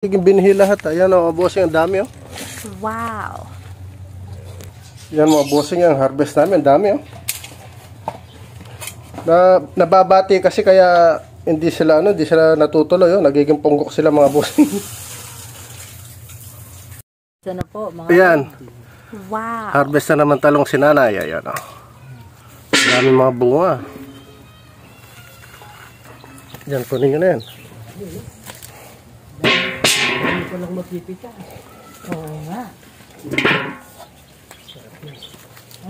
Binhi lahat. Ayan o, bossing, ang dami o. Wow. Yan mga bossing, ang harvest namin, ang dami o. Nababati kasi kaya hindi sila natutuloy o. Nagiging punggok sila mga bossing. Sana po, mga Ayan. wow. Harvest na naman talong si nanay. Ayan o. Dami mga bunga. Yan, kunin nyo na yan. Hindi ko lang mapipita. Oo nga.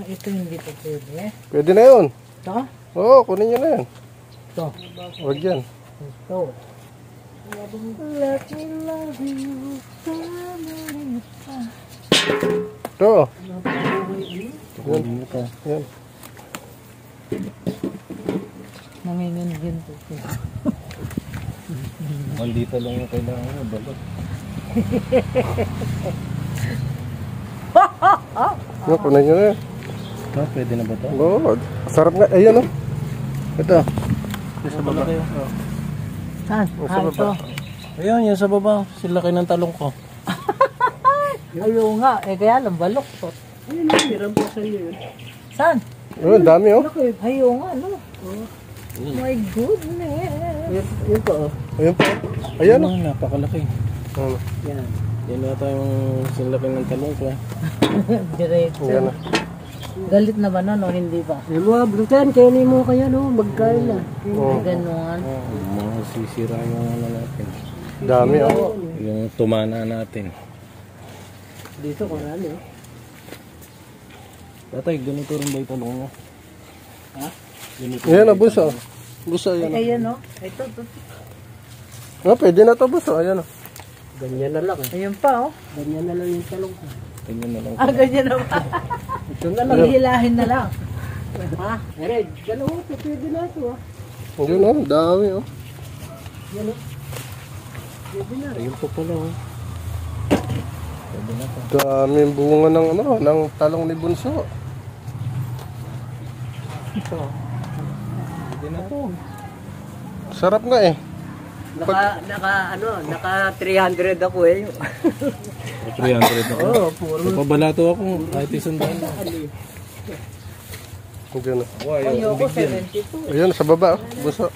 Ito hindi pa pwede. Pwede na yun. Ito? Oo, kunin nyo na yan. Ito. Huwag yan. Ito. Let me love you. Ito. Yan. Yan. Nanginginig po. Mandito lang yung kailangan mo, balot. Yan, kunin nyo na yan. Pwede na ba ito? Oo, sarap nga. Ayan o. Ito. Sa baba kayo. Saan? Sa baba. Ito. Ayun, yan sa baba. Sila kayo ng talong ko. Ayaw nga. Kaya lang balok po. Ayun, hiram po sa iyo yun. Saan? Ayun, dami o. Ayaw nga, no? My goodness. Yun pa, oh. Ayun po. Ayan o. Napakalaki. Yan. Yan na tayong silaki ng talong ko. Diretso. Ayan o. Galit na ba nun o hindi pa? Yung mga brutan, kainin mo kaya no, magkain na. Ganon. Mga sisira yung ano natin. Dami o. Yung tumana natin. Dito ko na ano. Tatay, ganito rin ba yung talong mo? Ha? Ayan o, buso. Buso, ayan o. Ayan o. Ito. Pwede na ito, buso. Ayan o. Ganyan na lang. Ayun pa o. Ganyan na lang yung talong ko. Ganyan na lang. Ganyan na ba? Ito na lang. Hihilahin na lang. Ha? Ere, dalawa ito. Pwede na ito ah. Ayun o, dami o. Yan o. Pwede na. Ayun po pala oh. Pwede na ito. Daming bunga ng talong ni Bunso. Ito. Pwede na ito. Sarap nga eh. Naka 300 ako eh. 300 ako. Oo, puro. Napabalato ako. Kahit isang daan. Ayan o. Ayoko 72. Ayan, sa baba o. Buso.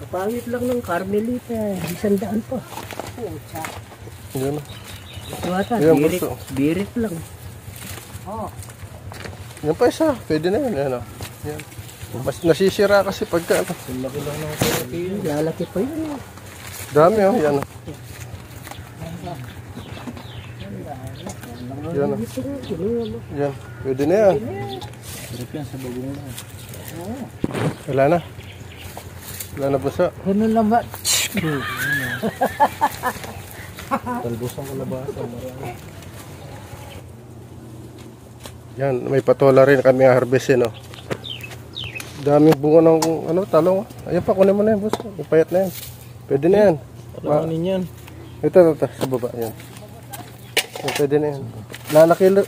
Kapangit lang ng Carmelita. Isang daan pa. Ayan o. Ito Ayan, buso. birit lang. Oh. Yan pa isa. Pwede na yun. Ayan o. Yan. Mas nasisira kasi pagka ano. Ang laki lang ng kalaki yun. Lalaki pa yun. Dami o. Yan o. Yan o. Yan. Pwede na yan. Sarap yan sa bagong lang. Wala na. Wala na buso. Ganun lang ba? Talbos ang kalabasa. Marami. Yan. May patola rin kami harvestin o. Daming bunga ng talong. Ayan pa, kunin mo na yan, boss. Ipayat na yan. Pwede na yan. Palawanin yan. Ito, sa baba. Yan. Yan, pwede na yan.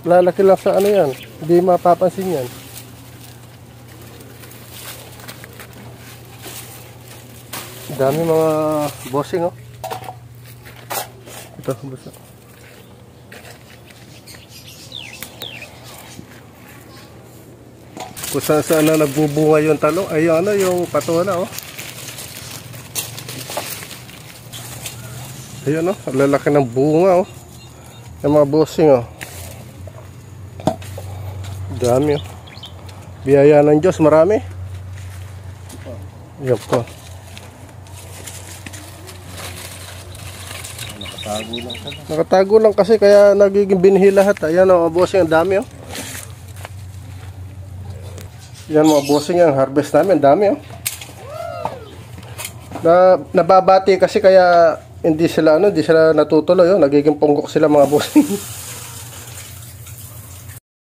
Lalaki lang sa ano yan. Hindi mapapansin yan. Dami mga bossing, oh. Ito, boss. Kung saan na nagbubunga yung talong. Ay, yung patola, oh. Ayun, oh. Ang lalaki ng bunga, oh. Yung mga bossing, oh. Dami, oh. Biyaya ng Diyos, marami. Yan po. Nakatago lang kasi kaya nagiging binhi lahat. Ayan, oh, bossing, ang dami, oh. Yan mga bossing, ang harvest namin, dami oh. Nababati kasi kaya hindi sila natutuloy oh, nagiging punggok sila mga bossing.